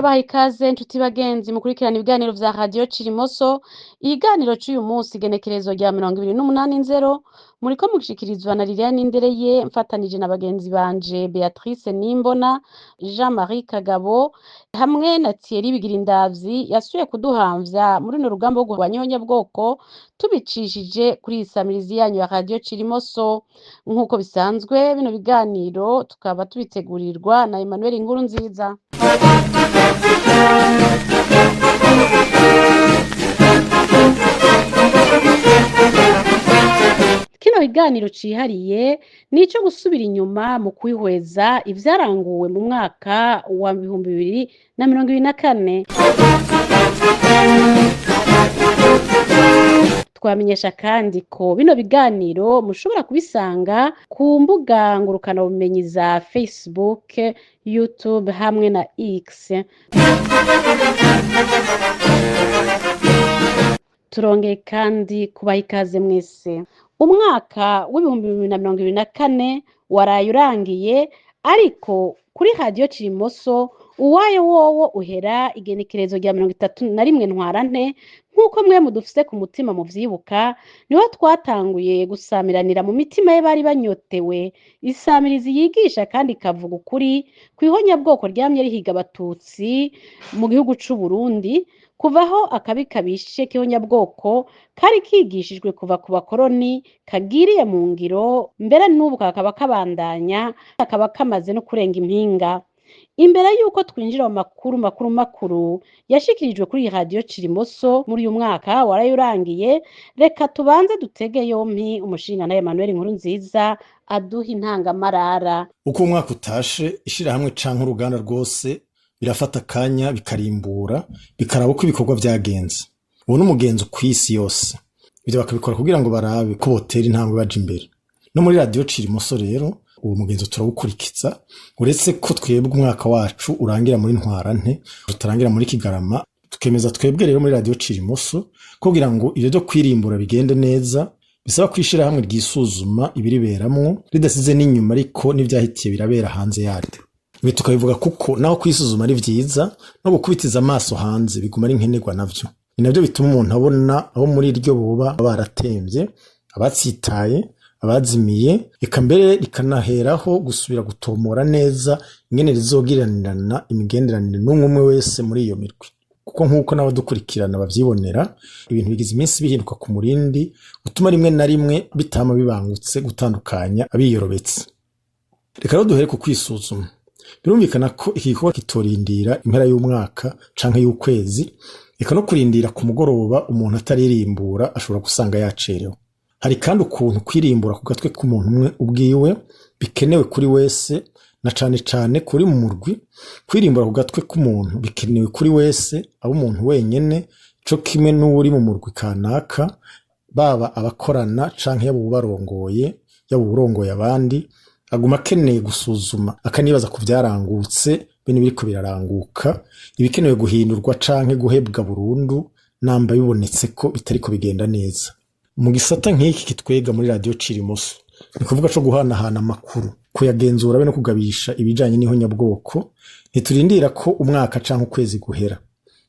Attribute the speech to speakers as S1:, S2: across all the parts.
S1: turabaha ikaze nshuti bagenzi mukurikirana ibiganiro vya Radio Cirimoso. Ikiganiro c'uyu munsi igenekerezo rya 28/0 muriko mushikirizwa na Liliane Ndereye mfatanije na bagenzi banje Beatrice Nimbona, Jean-Marie Kagabo hamwe na Thierry Bigirindavyi yasuye kuduhamvya muri no rugamba rwo kurwanya ihonyabwoko tubicishije kuri isamirizi yanyu ya Radio Cirimoso. Nk'uko bisanzwe bino biganiro tukaba tubitegurirwa na Emmanuel Nkurunziza. Kino kiganiro cihariye nico gusubira inyuma mu kwihweza ivyaranguwe mu mwaka wa 2024. Twamenyesha kandi ko bino biganiro mushobora kubisanga ku mbuga ngurukana bumenyi za Facebook, YouTube hamwe na X. Turongeye kandi kubaha ikaze mwese. Umwaka w'2024 waraye urangiye, ariko kuri Radio Cirimoso uwayo wowo uhera igenekerezo rya 31 Ntwarante. Nk'uko mwe mudufise ku mutima muvyibuka, niho twatanguye gusamiranira mu mitima ye bari banyotewe isamirizi yigisha kandi ikavuga ukuri kw'ihonyabwoko ryamye rihiga abatutsi mu gihugu c'u Burundi, kuvaho akabi kabishe k'ihonyabwoko kari kigishijwe kuva ku bakoroni kagiriye mu ngiro, mbere n'ubu kakaba kabandanya, kakaba kamaze no kurenga impinga. Imbere yuko twinjira mu makuru yashikirijwe kuri Radio Cirimoso muri uyu mwaka waraye urangiye, reka tubanze dutege yompi umushinga Emmanuel Nkurunziza aduha intangamarara.
S2: Uko umwaka utashe, ishirahamwe canke uruganda rwose birafata akanya bikarimbura bikaraba uko ibikorwa vyagenze. Ubu n'umugenzo kw'isi yose, ivyo bakabikora kugira ngo barabe ko botera intambwe baje imbere. No muri Radio Cirimoso rero uwo mugenzo turawukurikiza, uretse ko twebwe umwaka wacu urangira muri Ntwarante utarangira muri Kigarama. Tukemeza twebwe rero muri Radio Cirimoso kugira ngo ivyo byo kwirimbura bigende neza, bisaba kwishira hamwe ryisuzuma ibiriberamwo ridasize n'inyuma, ariko n'ivyahitiye birabera hanze yaryo. Ibi tukabivuga kuko naho kwisuzuma ari vyiza, no gukubitiza amaso hanze biguma ari nkenerwa navyo. Ni navyo bituma umuntu abona aho muri iryo boba baratemvye, abatsitaye, abazimiye, eka mbere rikanaheraho gusubira gutomora neza ingene rizogiranirana imigenderanire n'umwe wese muri iyo mirwi. Kuko nk'uko n'abadukurikirana bavyibonera, ibintu bigize iminsi bihinduka ku murindi utuma rimwe na rimwe bitama bibangutse gutandukanya abiyorobetse. Reka rero duhere ku kwisuzuma. Birumvikana ko iki gikorwa kitorindira impera y'umwaka canke y'ukwezi, eka no kurindira ku mugoroba umuntu ataririmbura ashobora gusanga yacerewe. Hari kandi ukuntu kwirimbura ku gatwe k'umuntu umwe ubwiwe bikenewe kuri wese, na cane cane kuri mu murwi. Kwirimbura ku gatwe k'umuntu bikenewe kuri wese, abo umuntu wenyene co kimwe n'uri mu murwi kanaka, baba abakorana canke yabo barongoye, yabo urongoye abandi. Aguma akeneye gusuzuma akanibaza ku vyarangutse bene biriko biraranguka, ibikenewe guhindurwa canke guhebwa burundu namba bibonetse ko bitariko bigenda neza. Mu gisata nk'iki kitwega muri Radio Cirimoso, ni kuvuga co guhanahana amakuru, kuyagenzura be no kugabisha ibijanye n'ihonyabwoko. Ntiturindira ko umwaka canke ukwezi guhera.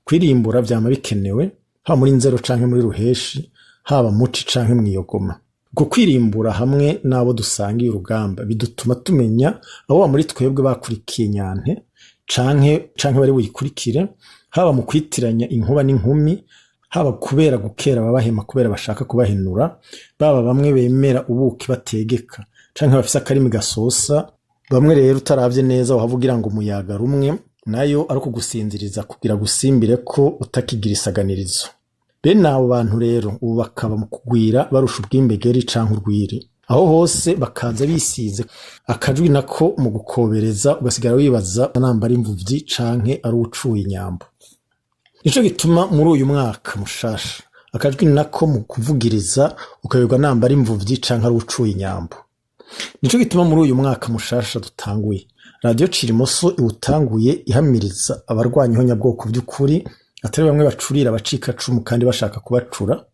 S2: Kwirimbura vyama bikenewe, haba muri Nzero canke muri Ruheshi, haba muci canke mwiyogoma. Uko kwirimbura hamwe n'abo dusangiye urugamba bidutuma tumenya abo muri twebwe bakurikiye Nyante canke bari buyikurikire, haba mu kwitiranya inkuba n'inkumi, haba kubera gukera babahema kubera bashaka kubahenura, baba bamwe bemera ubuki bategeka canke bafise akarimi gasosa. Bamwe rero utaravye neza wahavugira ngo umuyaga rumwe, nayo ari kugusinziriza kugira gusimbire ko utakigira isaganirizo. Bene abo bantu rero ubu bakaba mu kugwira barusha ubwimbegeri canke urwiri. Aho hose bakaza bisize akajwi nako mu gukobereza, ugasigara wibaza namba ari imvuvyi canke ari ucuye inyambo. Nico gituma muri uyu mwaka mushasha akajwi nako mu kuvugiriza ukayoberwa namba ari imvuvyi canke ari ucuye inyambo. Nico gituma muri uyu mwaka mushasha dutanguye Radio Cirimoso iwutanguye ihamiriza abarwanya ihonyabwoko by'ukuri, atari bamwe bacurira abacika cumu kandi bashaka kubacura.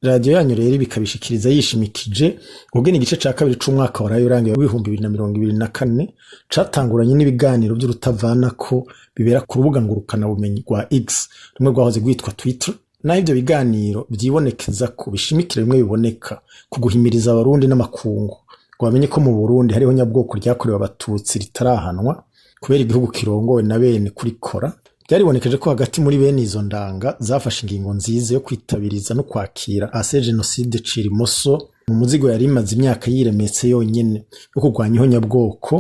S2: radiyo yanyu rero bikabishikiriza yishimikije ubwene igice ca kabiri c'umwaka waraye urangiye w'ibihumbi 2024 catanguranye n'ibiganiro by'urutavanako bibera ku rubuga ngurukana bumenyi rwa X rumwe rwahoze rwitwa Twitter. Naho ivyo biganiro vyibonekeza ko bishimikira bimwe biboneka ku guhimiriza abarundi n'amakungu ngo bamenye ko mu Burundi hariho nyabwoko ryakorewe abatutsi ritarahanwa kubera igihugu kirongowe na bene kurikora. Byaribonekeje ko hagati muri bene izo ndanga zafashe ingingo nziza yo kwitabiriza no kwakira ase genocide Cirimoso mu muzigo yari imaze imyaka yiremetse yonyene yo kurwanya ihonyabwoko.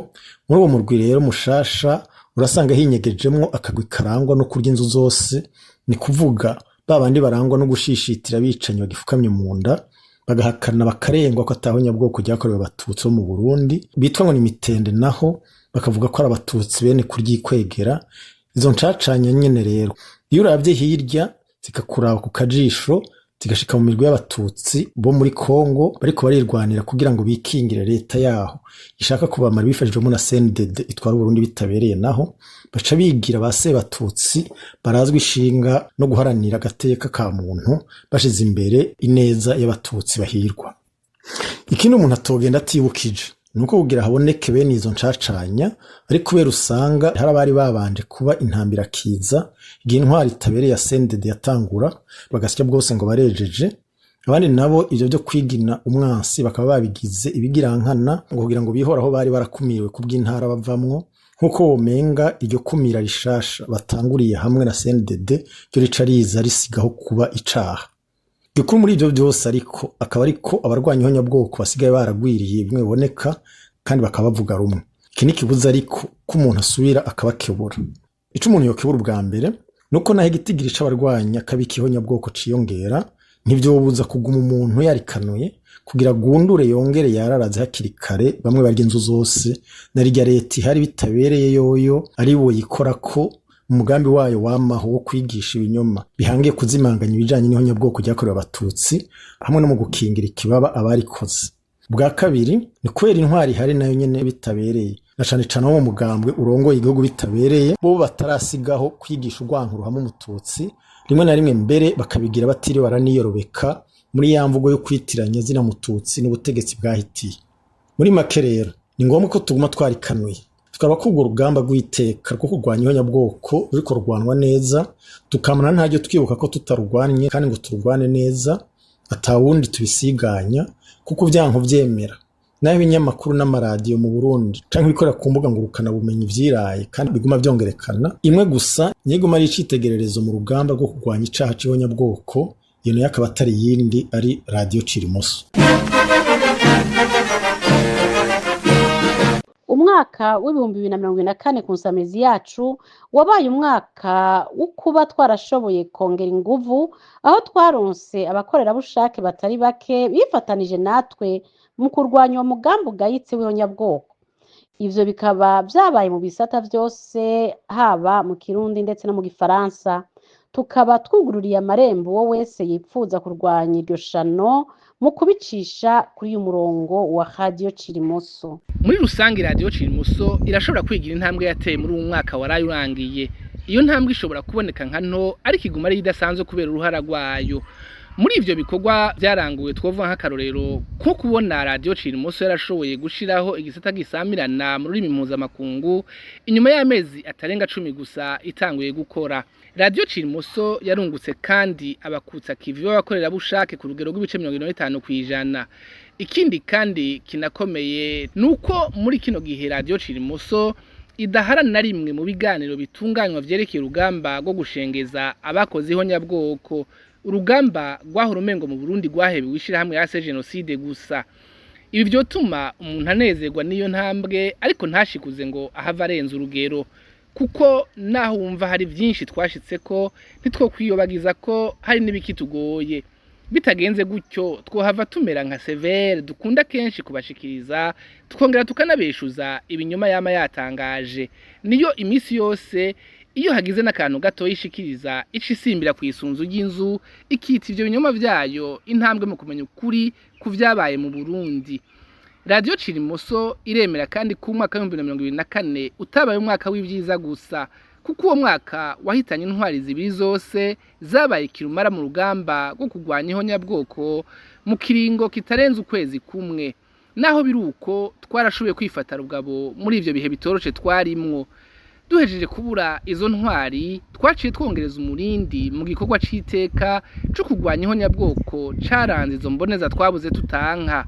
S2: Muri uwo murwi rero mushasha urasanga hinyegejemwo akagwi karangwa no kurya inzu zose, ni kuvuga babandi barangwa no gushishitira bicanyi bagifukamye mu nda bagahakana bakarengwa ko atahonyabwoko ryakorewe abatutsi bo mu Burundi bitwa ngo ni mitende, naho bakavuga ko ari abatutsi bene kuryikwegera. Izo ncacanya nyene rero iyo uravye hirya zikakuraba ku kajisho zigashika mu mirwi y'abatutsi bo muri Kongo bariko barirwanira kugira ngo bikingire leta yaho ishaka kubamara bifashijwemo na CNDD itwara Burundi bitabereye, naho baca bigira base batutsi barazwi ishinga no guharanira agateka ka muntu bashize imbere ineza y'abatutsi bahirwa. Ikindi umuntu atogenda atibukije nuko kugira haboneke bene izo ncacanya ari kubera usanga hari abari babanje kuba intambira kiza igihe intwari itabereye ya CNDD yatangura bagasya bwose ngo barejeje, abandi nabo ivyo byo kwigina umwansi bakaba babigize ibigirankana ngo kugira ngo bihoraho bari barakumiriwe kubw'intara bavamwo, nkuko womenga iryo kumira rishasha batanguriye hamwe na CNDD ryo rica riza risigaho kuba icaha. Gikuru muri ivyo byose ariko akaba ariko abarwanya ihonyabwoko basigaye baragwiriye bimwe biboneka kandi bakaba bavuga rumwe. Iki nikibuza ariko ko umuntu asubira akabakebura. Ico umuntu yokebura ubwa mbere nuko naho igitigiri c'abarwanya kabiki ihonyabwoko ciyongera ntivyobuza kuguma umuntu yarikanuye kugira gundure yongere yararaze hakiri kare bamwe barya inzu zose na rirya leta ihari bitabereye yoyo ari bo yikorako umugambi wayo wamaho wo kwigisha ibinyoma bihangiye kuzimanganya ibijanye n'ihonyabwoko ryakorewe abatutsi hamwe no mu gukingira ikibaba abarikoze. Bwa kabiri ni kwera intwari hari nayo nyene bitabereye na cane cane wo mugambwe urongoye igihugu bitabereye bo batarasigaho kwigisha urwanko ruhama umututsi, rimwe na rimwe mbere bakabigira batiri baraniyorobeka muri ya mvugo yo kwitiranya zina mututsi n'ubutegetsi bwahitiye. Muri make rero ni ngombwa ko tuguma twarikanuye tukaba ko urwo rugamba rw'iteka rwo kurwanya ihonyabwoko ruriko rurwanwa neza, tukamana ntaryo twibuka ko tutarurwanye kandi ngo tururwane neza atawundi tubisiganya, kuko vyanko vyemera naho ibinyamakuru n'amaradiyo mu Burundi canke bikorera ku mbuga ngurukana bumenyi vyiraye kandi biguma vyongerekana imwe gusa nyiguma ari icitegererezo mu rugamba rwo kurwanya icaha c'ihonyabwoko, iyo nayo akaba atari yindi ari radiyo Cirimoso.
S1: Umwaka w'ibihumbi 2024 ku nsamizi yacu wabaye umwaka wo kuba twarashoboye kongera inguvu aho twaronse abakorerabushake batari bake bifatanije natwe mu kurwanya uwo mugambi ugayitse w'ihonyabwoko. Ivyo bikaba vyabaye mu bisata vyose haba mu Kirundi ndetse no mu Gifaransa. Tukaba twugururiye amarembo wo wese yipfuza kurwanya iryo shano mu kubicisha kuri uyu murongo wa Radio Cirimoso.
S3: Muri rusange Radio Cirimoso irashobora kwigira intambwe yateye muri uyu mwaka waraye urangiye. Iyo ntambwe ishobora kuboneka nka nto ariko iguma ari idasanzwe kubera uruhara rwayo. Muri ivyo bikorwa byaranguwe twovuga nk'akarorero ko kubona Radio Cirimoso yarashoboye gushiraho igisata gisamirana mu rurimi mpuzamakungu inyuma y'amezi atarenga 10 gusa itanguye gukora. Radio Cirimoso yarungutse kandi abakutsa kivi bakorera bushake ku rugero rw'ibice 50%. Ikindi kandi kinakomeye nuko muri kino gihe Radio Cirimoso idaharana na rimwe mu biganiro bitunganywa vyerekeye urugamba rwo gushengeza abakoze ihonyabwoko. Urugamba rwahora umengo mu Burundi rwahebe wishira hamwe yase genocide gusa. Ibi vyotuma umuntu anezerwa niyo ntambwe ariko ntashikuze ngo ahava arenza urugero, kuko naho wumva hari vyinshi twashitseko nitwo kwiyobagiza ko hari n'ibikitugoye. Bitagenze gutyo twohava tumera nka Severe dukunda kenshi kubashikiriza tukongera tukanabeshuza ibinyoma yama yatangaje. Niyo imisi yose iyo hagize n'akantu gato yishikiriza icisimbira kwisunzu y'inzu ikita ivyo binyoma vyayo intambwe mu kumenya ukuri ku vyabaye mu Burundi. Radio Cirimoso iremera kandi ku mwaka wa 2024 utabaye umwaka w'ivyiza gusa, kuko uwo mwaka wahitanye intwari zibiri zose zabaye kirumara mu rugamba rwo kurwanya ihonyabwoko mu kiringo kitarenze ukwezi kumwe. Naho biruko twarashoboye kwifata rugabo muri ivyo bihe bitoroshe twarimwo. Duhejeje kubura izo ntwari twaciye twongereza umurindi mu gikorwa c'iteka co kurwanya ihonyabwoko caranze izo mboneza twabuze tutanka.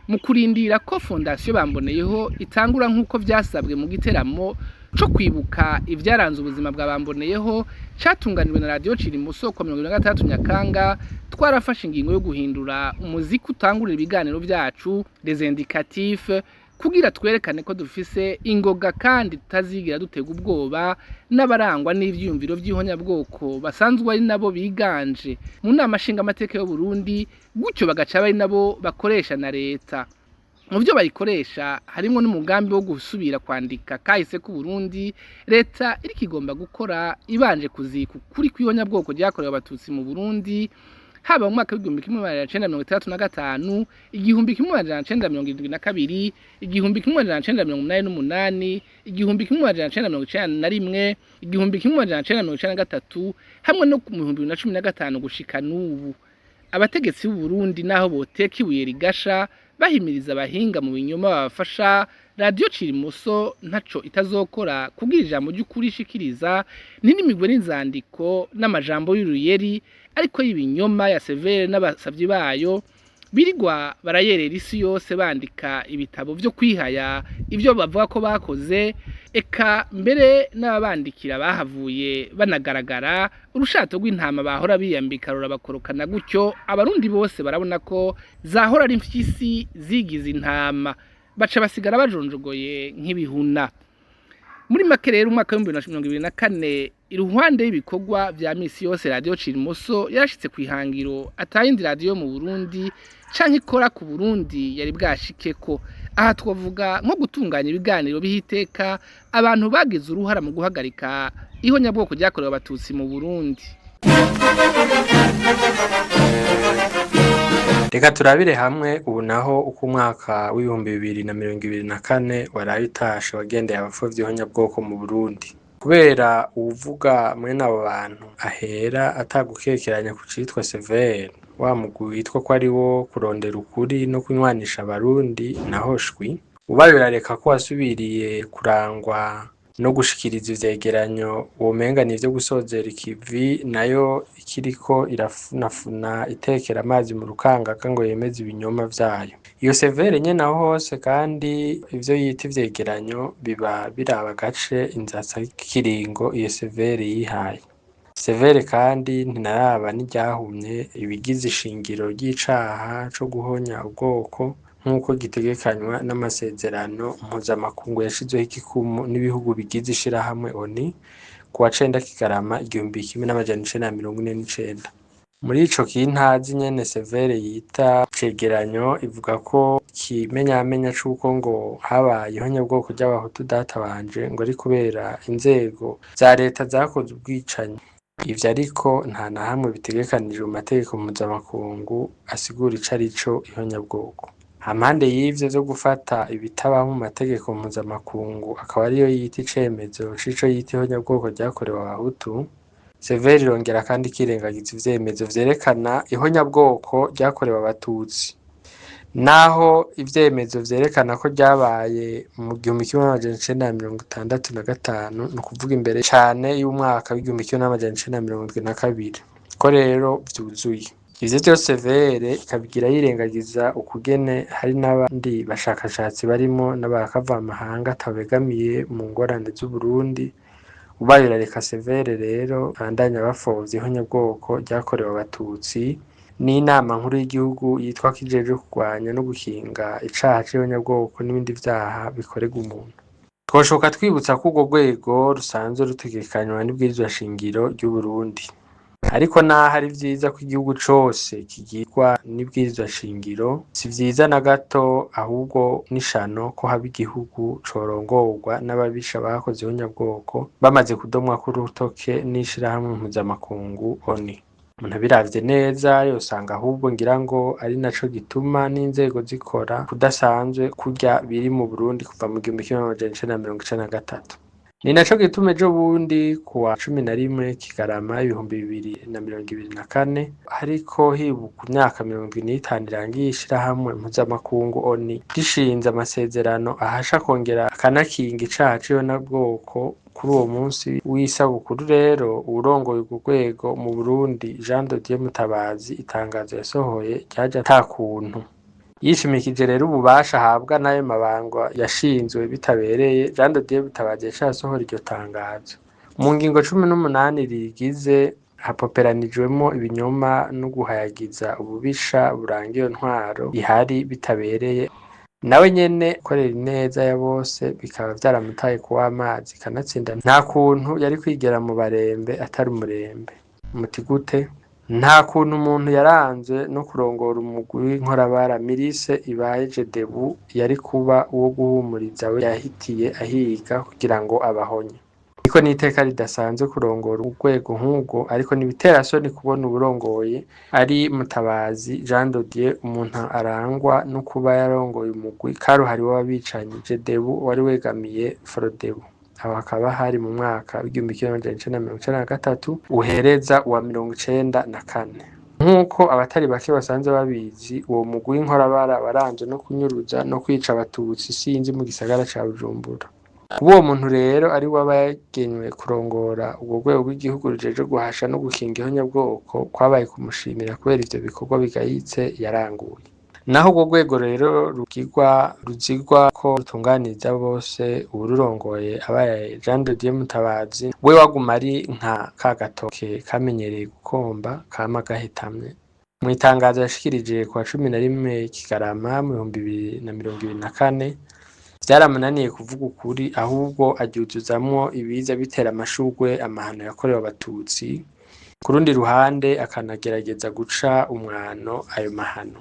S3: Mu kurindira ko fondasiyo Bamboneyeho itangura nk'uko vyasabwe mu giteramo co kwibuka ivyaranze ubuzima bwa Bamboneyeho catunganijwe na radio Cirimuso kwa 26 Nyakanga, twarafashe ingingo yo guhindura umuziki utangurira ibiganiro vyacu les indicatifs kugira twerekane ko dufise ingoga kandi tutazigira dutega ubwoba n'abarangwa n'ivyiyumviro vy'ihonyabwoko basanzwe ari nabo biganje mu nama nshinga amateka y'u Burundi, gutyo bagaca bari nabo bakoresha na leta. Mu byo bayikoresha harimo n'umugambi wo gusubira kwandika kahise ku Burundi leta iri kigomba gukora ibanje kuzika kuri kw'ihonyabwoko ryakorewe abatutsi mu Burundi haba mu mwaka w'igihumbi kimwe amajana icenda mirongo itandatu na gatanu, igihumbi kimwe amajana icenda mirongo irindwi na kabiri, igihumbi kimwe amajana icenda mirongo umunani n'umunani, igihumbi kimwe amajana icenda mirongo icenda na rimwe, igihumbi kimwe amajana icenda mirongo icenda na gatatu, hamwe no mu 2015 gushika n'ubu. Abategetsi b'u Burundi naho boteka ibuye rigasha bahimiriza abahinga mu binyoma babafasha, radio Cirimuso ntaco itazokora kugira ijambo ry'ukuri ishikiriza n'imigwe n'inzandiko n'amajambo y'uruyeri ariko y'ibinyoma ya Severe n'abasavyi bayo birigwa barayerera isi yose bandika ibitabo vyo kwihaya ivyo bavuga ko bakoze, eka mbere n'ababandikira bahavuye banagaragara urushato rw'intama bahora biyambika rurabakorokana, gutyo abarundi bose barabona ko zahora ari impyisi zigize intama, baca basigara bajonjogoye nk'ibihuna. Muri make rero umwaka wa 2024 iruhande y'ibikorwa vya misi yose radio Cirimuso yarashitse kwihangiro atayindi radio mu Burundi canke ikora ku Burundi yari bwashikeko. Aha twavuga nko gutunganya ibiganiro bihiteka abantu bagize uruhara mu guhagarika ihonyabwoko ryakorewe abatutsi mu Burundi.
S4: Reka turabire hamwe ubu naho uko umwaka w'ibihumbi 2024 waraye utashe wagendeye abapfuvyi ihonyabwoko mu Burundi. Kubera uvuga mwene abo bantu ahera atagukekeranya ku citwa Severe, wa mugwi witwa ko ari wo kurondera ukuri no kunywanisha abarundi naho shwi, ubaye urareka ko wasubiriye kurangwa no gushikiriza ivyegeranyo womenga nivyo gusozera ikivi, nayo ikiriko irafunafuna itekera amazi mu rukangaka ngo yemeze ibinyoma vyayo. Iyo Severe nyene naho hose kandi ivyo yita ivyegeranyo biba biraba gace inzatsa kiringo iyo Severe yihaye. Severe kandi ntinaraba n'iryahumye ibigize ishingiro ry'icaha co guhonya ubwoko nk'uko gitegekanywa n'amasezerano mpuzamakungu yashizweho igikumu n'ibihugu bigize ishirahamwe ONU kuwa 9 Kigarama 1949. Muri ico kintazi nyene Severe yita cegeranyo ivuga ko kimenyamenya c'uko ngo habaye ihonyabwoko ry'abahutu databanje ngo ari kubera inzego za leta zakoze ubwicanyi. Ivyo ariko nta na hamwe bitegekanije mu mategeko mpuzamakungu asigura icarico ihonyabwoko. Hampande y'ivyo vyo gufata ibitaba mu mategeko mpuzamakungu akaba ariyo yita icemezo c'ico yita ihonyabwoko ryakorewe abahutu, Severe irongera kandi kirengagiza ivyemezo vyerekana ihonyabwoko ryakorewe abatutsi. Naho ivyemezo vyerekana ko ryabaye mu 1965 no kuvuga imbere cane y'umwaka w'1972 ko rero vyuzuye. Ivyo vyose Severe ikabigira yirengagiza ukugene hari n'abandi bashakashatsi barimo n'abakavamahanga atabegamiye mu ngorane z'u Burundi. Ubaye urareka Severe rero bandanya bafovye ihonyabwoko ryakorewe abatutsi, n'inama nkuru y'igihugu yitwa kijeje kurwanya no gukinga icaha c'ihonyabwoko n'ibindi vyaha bikorerwa umuntu. Twoshoka twibutsa ko urwo rwego rusanzwe rutegekanywa n'ibwirizwa shingiro ry'u Burundi. Ariko naho ari vyiza ko igihugu cose kigirwa n'ibwirizwa shingiro, si vyiza na gato ahubwo n'ishano ko haba igihugu corongorwa n'ababisha bakoze ihonyabwoko bamaze kudomwa k'urutoke n'ishirahamwe mpuzamakungu ONU. Umuntu abiravye neza yosanga ahubwo ngira ngo ari naco gituma n'inzego zikora kudasanzwe kurya biri mu Burundi kuva mu 1993. Ni naco gituma ejo bundi kuwa 11 Kigarama 2024 hariko hibukwa imyaka 50 irangiye ishirahamwe mpuzamakungu ONU rishinze amasezerano ahasha kongera akanakinga icaha c'ihonyabwoko. Kuri uwo munsi w'isabukuru rero uwurongoye urwo rwego mu Burundi Jean de Dieu Mutabazi itangazo yasohoye ryaje ata kuntu. Yishimikije rero ububasha ahabwa n'ayo mabanga yashinzwe bitabereye, Jean de Dieu Mutabazi yaciye asohora iryo tangazo. Mu ngingo 18 rigize hapoperanijwemo ibinyoma no guhayagiza ububisha buranga iyo ntwaro ihari bitabereye. Nawe nyene korera ineza ya bose bikaba vyaramutaye kuwa amazi kanatsinda nta kuntu yari kwigera mu barembe atari umurembe. Muti gute? Nta kuntu umuntu yaranzwe no kurongora umugwi w'inkorabara Milice Ibaye Gedebu yari kuba uwo guhumuriza we yahitiye ahiga kugira ngo abahonye. Niko n'iteka ridasanzwe kurongora urwego nk'ubwo, ariko nibiterasoni kubona uburongoye ari Mutabazi Jean de Dieu, umuntu arangwa no kuba yarongoye umugwi karuhariwe w'abicanyi Gedebu wari wegamiye Frodebu. Aho hakaba hari mu mwaka w'1993 uhereza wa 1994. Nk'uko abatari bake basanze babizi, uwo mugwi w'inkorabara waranzwe no kunyuruza no kwica abatutsi sinzi mu gisagara ca Bujumbura. Uwo muntu rero ari wabagenywe kurongora ubwo rwego rw'igihugu rujeje guhasha no gukinga ihonyabwoko, kwabaye kumushimira kubera ivyo bikorwa bigayitse yaranguye. Naho urwo rwego rero ruzigwa ko rutunganiriza bose, ururongoye abaye Jean de Dieu Mutabazi we waguma ari nka kagatoke kamenyereye gukomba kama gahitamye. Mu itangazo yashikirije kwa 11 Kigarama 2024 vyaramunaniye kuvuga ukuri, ahubwo aryuzuzamwo ibiza bitera amashurwe amahano yakorewe abatutsi, ku rundi ruhande akanagerageza guca umwano ayo mahano.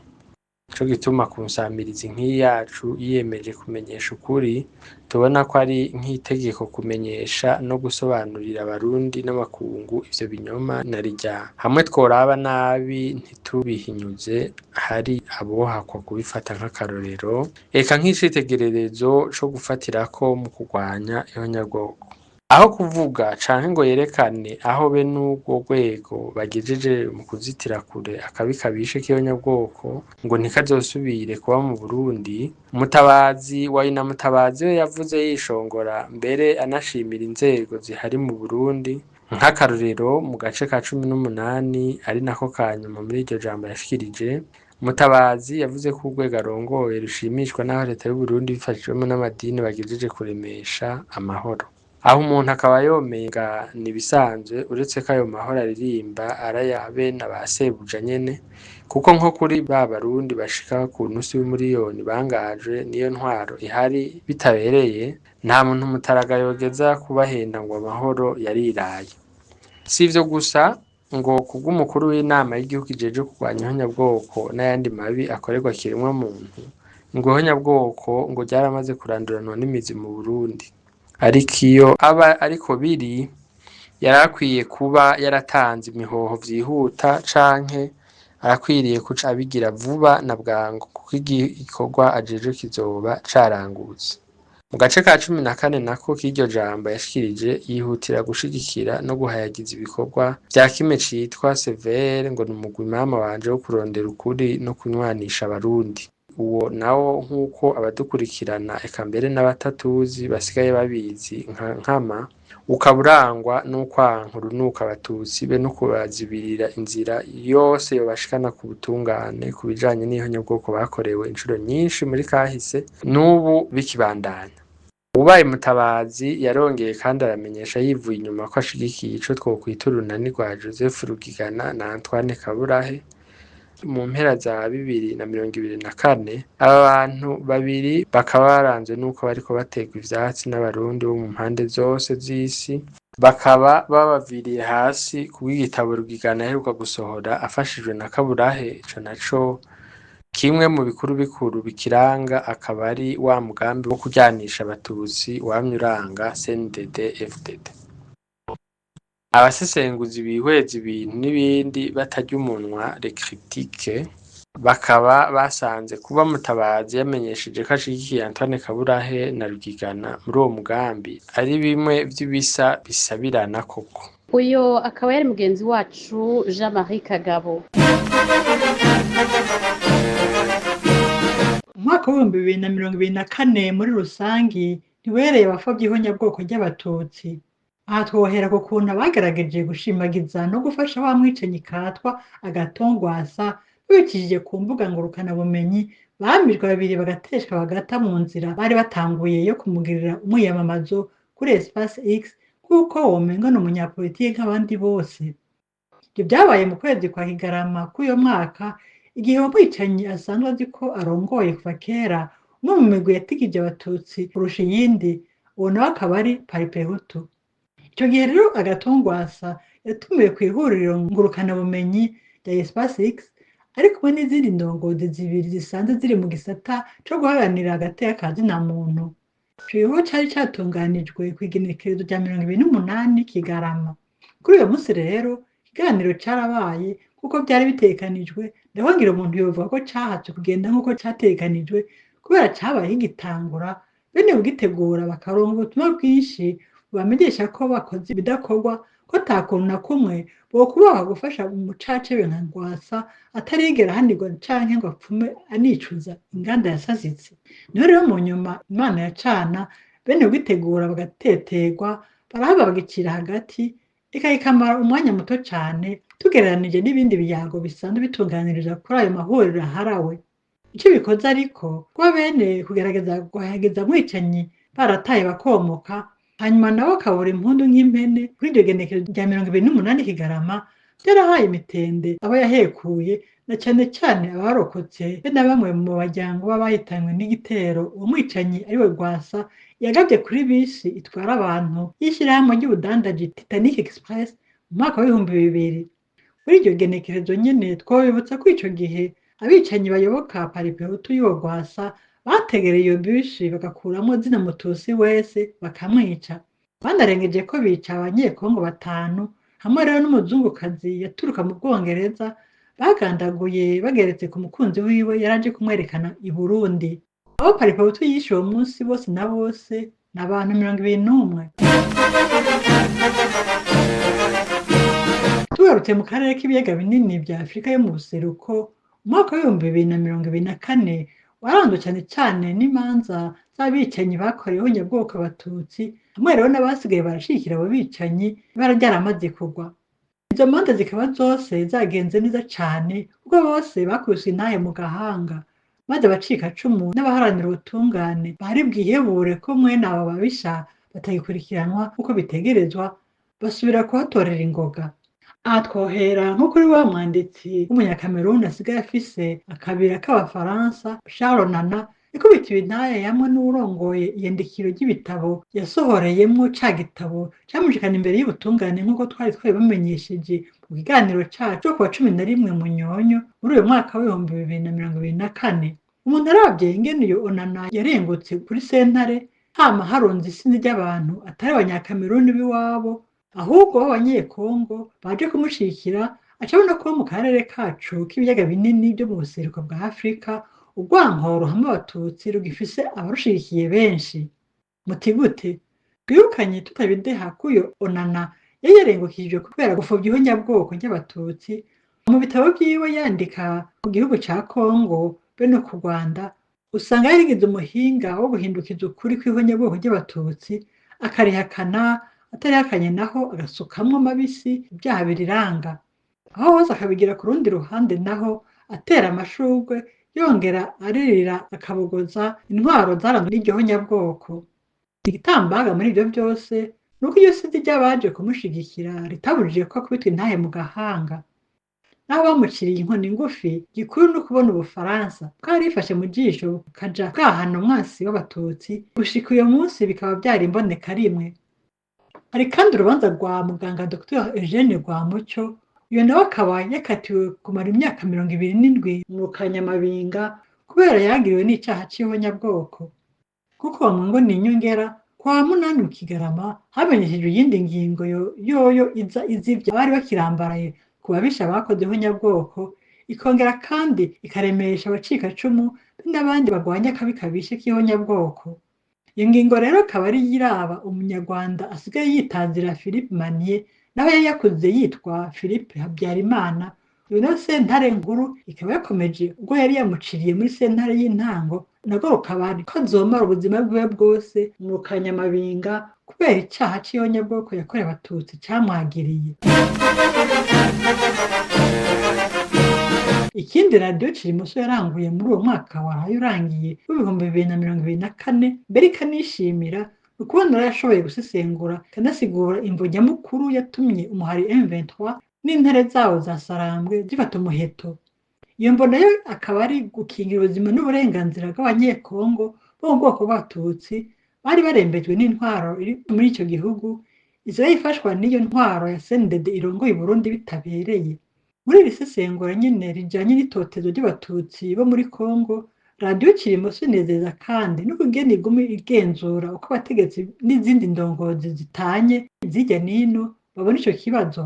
S4: Ico gituma ku nsamirizi nk'iyi yacu yiyemeje kumenyesha ukuri, tubona ko ari nk'itegeko kumenyesha no gusobanurira abarundi n'amakungu ivyo binyoma na rirya hamwe tworaba nabi ntitubihinyuze, hari abohakwa kubifata nk'akarorero eka nk'icitegererezo co gufatirako mu kurwanya ihonyabwoko. Aho kuvuga canke ngo yerekane aho be n'urwo rwego bagejeje mu kuzitira kure akabi kabishe k'ihonyabwoko ngo ntikazosubire kuba mu Burundi, Mutabazi Wayina Mutabazi we yavuze yishongora mbere anashimira inzego zihari mu Burundi. Nk'akarorero mu gace ka 18 ari nako kanyuma muri iryo jambo yashikirije, Mutabazi yavuze ko urwego arongoye rushimishwa n'aho leta y'u Burundi bifashijwemo n'amadini bagejeje kuremesha amahoro. Aho umuntu akaba yomenga nibisanzwe, uretse ko ayo mahoro aririmba arayabe na basebuja nyene, kuko nko kuri ba Barundi bashika ku nusu y'umuriyoni bangajwe niyo ntwaro ihari bitabereye, nta muntu mutaraga yogeza kubahenda ngo amahoro yariraye. Si ivyo gusa ngo kubw'umukuru w'inama y'igihugu ijeje kurwanya ihonyabwoko n'ayandi mabi akorerwa kiremwa muntu, ngo ihonyabwoko ngo ryaramaze kuranduranwa n'imizi mu Burundi. Ariko iyo aba ariko biri, yarakwiye kuba yaratanze imihoho vyihuta canke arakwiriye kuca abigira vuba na bwangu, kuko igikorwa ajeje kizoba carangutse. Mu gace ka 14 nako k'iryo jambo yashikirije, yihutira gushigikira no guhayagiza ibikorwa vya kime citwa Severe ngo n'umugwi mama wanje wo kurondera ukuri no kunywanisha abarundi. Uwo nawo nk'uko abadukurikirana eka mbere n'abatatuzi basigaye babizi nka nkama, ukaburangwa n'ukwanka urunuka abatutsi be no kubazibirira inzira yose yobashikana ku butungane ku bijanye n'ihonyabwoko bakorewe inshuro nyinshi muri kahise n'ubu bikibandanya. Ubaye Mutabazi yarongeye kandi aramenyesha yivuye inyuma ko ashigikiye ico twokwita urunani rwa Joseph Rugigana na Antoine Kaburahe. Mu mpera za 2024 aba bantu babiri bakaba baranzwe nuko bariko bategwa ivyatsi n'abarundi bo mu mpande zose z'isi, bakaba babaviriye hasi kubw'igitabo Rugigana aheruka gusohora afashijwe na Kaburahe. Ico naco kimwe mu bikuru bikuru bikiranga akaba ari wa mugambi wo kuryanisha abatutsi wamye uranga CNDD FDD. Abasesenguzi bihweza ibintu n'ibindi batarya umunwa les critiques bakaba basanze kuba Mutabazi yamenyesheje ko ashigikiye Antoine Kaburahe na Rugigana muri uwo mugambi ari bimwe vy'ibisa bisabirana koko.
S1: uyo akaba yari mugenzi wacu Jean Marie Kagabo.
S5: Umwaka w'ibihumbi 2024 muri rusangi ntiwereye abapfavyi ihonyabwoko ry'abatutsi. Aha twohera ku kuntu abagerageje gushimagiza no gufasha wa mwicanyi Katwa Agatongwasa babicishije ku mbuga ngurukanabumenyi bamijwe babiri bagateshwa bagata mu nzira bari batanguye yo kumugirira umwiyamamazo kuri Espace X kuko womenga n'umunyapolitiki nk'abandi bose. Ibyo byabaye mu kwezi kwa Kigarama k'uyo mwaka igihe uwo mwicanyi asanzwe azi ko arongoye kuva kera umwe mu migwi yatigije abatutsi kurusha iyindi, uwo nawe akaba ari Paripehutu. Ico gihe rero Agatongwasa yatumiwe kw'ihuriro ngurukanabumenyi rya Espace X ari kumwe n'izindi ndongozi zibiri zisanzwe ziri mu gisata co guharanira agateka ka zina muntu. Ico gikorwa cari catunganijwe kw'igenekerezo rya 28 Kigarama. Kuri uyo musi rero ikiganiro carabaye kuko vyari bitegekanijwe, ndabongira umuntu yovuga ko cahatse kugenda nk'uko categekanijwe kubera cabaye igitangura, bene kugitegura bakaronka ubutumwa bwinshi bubamenyesha ko bakoze ibidakorwa, ko ata kuntu na kumwe bokubaha gufasha umucace nka Rwasa atarigera ahanirwa canke ngo apfume anicuza inganda yasasitse. Niho rero mu nyuma Imana yacana, bene kugitegura bagateterwa, barahava bagicira hagati, ikamara umwanya muto cane tugereranije n'ibindi biyago bisanzwe bitunganiriza kuri ayo mahuriro aharawe. Ico bikoze ariko kuba bene kugerageza guhageza mwicanyi barataye bakomoka, hanyuma nabo akabura impundu nk'impene kuri iryo genekerezo rya 28 Kigarama byarahaye imitende abo yahekuye, na cane cane abarokotse be na bamwe mu baryango b'abahitanywe n'igitero uwo mwicanyi ariwe Rwasa yagavye kuri bisi itwara abantu y'ishirahamwe ry'ubudandaji Titanic Express mu mwaka w'2000. Muri iryo genekerezo nyene twobibutsa ko ico gihe abicanyi bayoboka Paripehutu y'uwo Rwasa bategereye iyo bisi bagakuramwo zina Mutusi wese bakamwica. Banarengeje ko bica abanyekongo 5 hamwe rero n'umuzungukazi yaturuka mu Bwongereza bagandaguye bageretse ku mukunzi wiwe yaraje kumwerekana i Burundi. Abo Paripehutu yishe uwo munsi bose na bose n'abantu 21. Tugarutse mu karere k'ibiyaga binini vya Afrika yo mu buseruko, umwaka w'2024 waranzwe cane cane n'imanza z'abicanyi bakorewe ihonyabwoko abatutsi, hamwe rero n'abasigaye barashigikira abo bicanyi ibara ryaramaze kugwa. Izo manza zikaba zose zagenze neza cane kuko bose bakubiswe intahe mu gahanga, maze abacikacumu n'abaharanira ubutungane bari bwihebure ko mwene abo babisha batagikurikiranwa uko bitegerezwa, basubira kuhatorera ingoga. Aha twohera nko kuri wa mwanditsi w'umunyakameruni asigaye afise akabira k'abafaransa Charles Nana ikubitiwe intahe yamwe n'urongoye iyandikiro ry'ibitabo yasohoreyemwo ca gitabo camushikana imbere y'ubutungane nk'uko twari bamenyesheje mu kiganiro cacu kuwa 11 Munyonyo muri uyu mwaka w'2024. Umuntu aravye ingene iyo Onana yarengutse kuri sentare hama haronze isinzi ry'abantu atari abanyakameruni b'iwabo ahubwo b'abanyekongo baje kumushikira, acabona ko mu karere kacu k'ibiyaga binini byo mu buseruko bwa Afrika urwankoro hamwe abatutsi rugifise abarushigikiye benshi. Muti gute? Twirukanye tutabideha kuyo Onana yari yarengukijwe kubera gupfobya ihonyabwoko ry'abatutsi. Mu bitabo vyiwe yandika ku gihugu ca Kongo be no ku Rwanda, usanga yarigize umuhinga wo guhindukiza ukuri kw'ihonyabwoko ry'abatutsi, akarihakana, atarihakanye naho agasukamwo mabisi ibyaha biriranga. Aho hose akabigira ku rundi ruhande naho atera amashurwe yongera aririra akabogoza intwaro zaranzwe n'iryo honyabwoko. Igitambaga muri ivyo vyose nuko iyo sinzi ry'abaje kumushigikira ritabujije ko akubitwa intahe mu gahanga. Naho bamuciriye inkoni ngufi, gikuru no kubona Ubufaransa bwarifashe mu jisho bukaja bwahana umwasi w'abatutsi, gushika uyo munsi bikaba vyari imboneka rimwe. Hari kandi urubanza rwa muganga Dr Eugene Rwamucyo, uyo nawe akaba yakatiwe kumara imyaka 27 mu Kanyamabinga kubera yagiriwe n'icaha c'ihonyabwoko. Kuko ngo ni inyongera kwa 8 mu Kigarama hamenyeshejwe iyindi ngingo yoyo iza izivya bari bakirambaraye ku babisha bakoze ihonyabwoko, ikongera kandi ikaremesha abacikacumu n'abandi bagwanya akabi kabishe k'ihonyabwoko. Iyo ngingo rero akaba ari yiraba umunyarwanda asigaye yitazira Philippe Manier nawe yari yakuze yitwa Philippe Habyarimana. Iyo nayo sentare nkuru ikaba yakomeje ubwo yari yamuciriye muri sentare y'intango nabwo rukaba ko azomara ubuzima bwiwe bwose mu kanyamabinga kubera icaha c'ihonyabwoko yakorewe abatutsi camwagiriye. Ikindi radiyo Cirimuso yaranguye muri uwo mwaka waraye urangiye w'ibihumbi 2024 mbere ikanishimira ukubona yashoboye gusesengura ikanasigura imvo nyamukuru yatumye umuhari M23 n'intare zawo za Sarambwe zifata umuheto. Iyo mvo nayo akaba ari gukingira ubuzima n'uburenganzira bw'abanyekongo bo mu bwoko bw'abatutsi bari barembejwe n'intwaro iri muri ico gihugu iza yifashwa n'iyo ntwaro ya CNDD irongoye i Burundi bitabereye. Muri iri sesengura nyene rijanye n'itotezo ry'abatutsi bo muri Kongo, radiyo Cirimuso inezeza kandi n'ukugena iguma igenzura uko abategetsi n'izindi ndongozi zitanye zijya nino babona ico kibazo.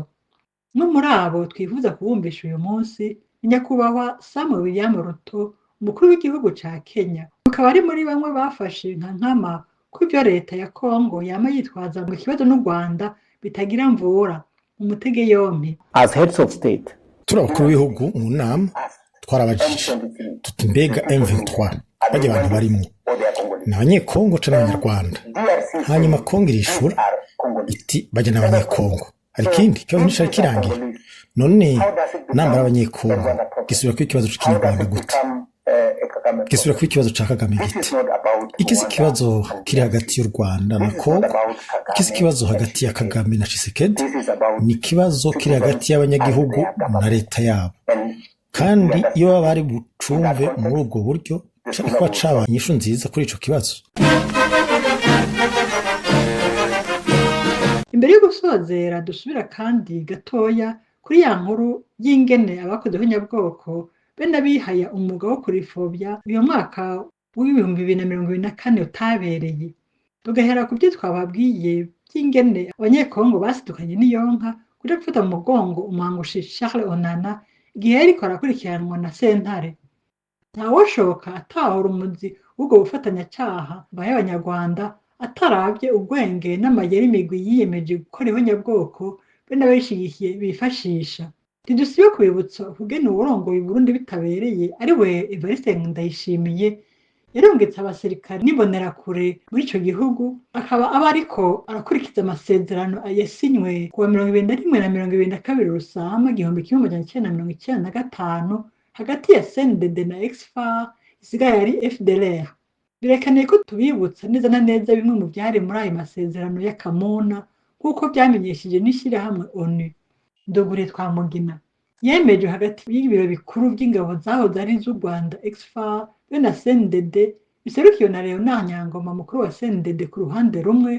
S5: No muri abo twifuza kubumvisha uyu munsi ni nyakubahwa Samuel William Ruto, umukuru w'igihugu ca Kenya. Akaba ari muri bamwe bafashe nka nkama ko ivyo leta ya Kongo yama yitwaza ngo ikibazo n'u Rwanda bitagira mvura umutege yompi.
S6: As heads of state,
S2: turi abakuru b'ibihugu mu nama twarabajije tuti mbega M23 bajya abantu barimwo ni abanyekongo canke abanyarwanda? Hanyuma Kongo irishura iti bajya n'abanyekongo. Hari ikindi kibazo nicari kirangiye, none nambara abanyekongo gisubira kuba ikibazo c'ikinyarwanda gute? Gisubira kuba ikibazo ca Kagame gite? Iki si ikibazo kiri hagati y'u Rwanda na Kongo, iki si ikibazo hagati ya Kagame na Tshisekedi, ni ikibazo kiri hagati y'abanyagihugu na leta yabo. Kandi iyo baba bari bucumve muri ubwo buryo cari kuba caba inyishu nziza kuri ico kibazo.
S5: Imbere yo gusozera dusubira kandi gatoya kuri ya nkuru y'ingene abakoze ihonyabwoko bene abihaya umwuga wo kurifobya uyu mwaka w'ibihumbi 2024 utabereye. Tugahera ku byo twababwiye by'ingene abanyekongo basidukanye n'iyonka kuja gufata mu mugongo umwangushi Charles Onana igihe yariko arakurikiranwa na sentare. Ntawoshoka atahura umuzi w'ubwo bufatanyacyaha baye abanyarwanda ataravye ubwenge n'amayeri imigwi yiyemeje gukora ihonyabwoko bene abishigikiye bifashisha. Ntidusibe kubibutsa ukugena uwurongoye Burundi bitabereye ari we Evariste Ndayishimiye yarungitse abasirikare n'imbonerakure muri ico gihugu, akaba aba ariko arakurikiza amasezerano yasinywe kuwa 2021 na 2022 Rusama 1995 hagati ya CNDD na Exfar isigaye ari FDLR. Birekaniye ko tubibutsa neza na neza bimwe mu byari muri ayo masezerano y'akamona kuko byamenyesheje n'ishirahamwe ONU. Ndogure Twamugina yemeje hagati y'ibiro bikuru by'ingabo zaho zari z'u Rwanda Exfar be na CNDD biserukiwe na Leonard Nyangoma mukuru wa CNDD ku ruhande rumwe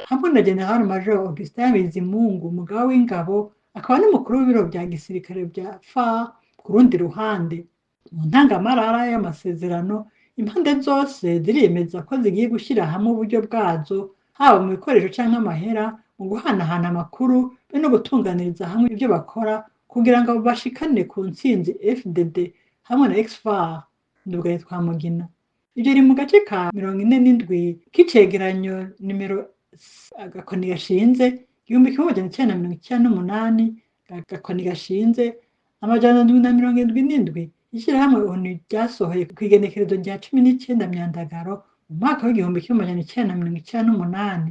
S5: hamwe na General Major Augustin Bizimungu umugaba w'ingabo akaba n'umukuru w'ibiro bya gisirikare bya FAR ku rundi ruhande. Mu ntangamarara y'amasezerano impande zose ziremeza ko zigiye gushyira hamwe uburyo bwazo haba mu bikoresho canke amahera mu guhanahana amakuru be no gutunganiriza hamwe ibyo bakora kugira ngo bashikane ku ntsinzi FDD hamwe na Exfar. Ndugare Twamugina ibyo iri mu gace ka 47 k'icegeranyo nimero agakoni gashinze 1998 agakoni gashinze 1977 ishyirahamwe ONU ryasohoye ku igenekerezo rya 19 Myandagaro mu mwaka w'1998.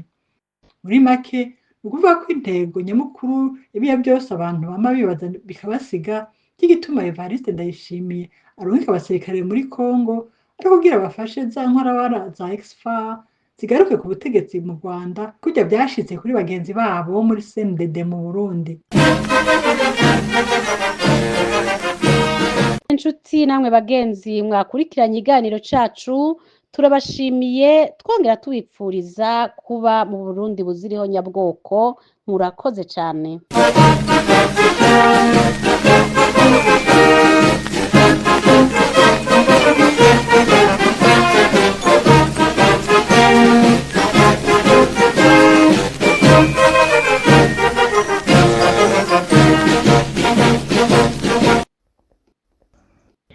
S5: Muri make ukuvuga ko intego nyamukuru ibiya byose abantu bama bibaza bikabasiga cy'igituma Evariste Ndayishimiye arungika abasirikare muri Kongo ari kugira bafashe za nkorabara za Exfar zigaruke ku butegetsi mu Rwanda kujya byashitse kuri bagenzi babo muri CNDD mu Burundi.
S1: Inshuti namwe bagenzi mwakurikiranye iganiro cacu turabashimiye twongera tubipfuriza kuba mu Burundi buziriho nyabwoko. Murakoze cyane.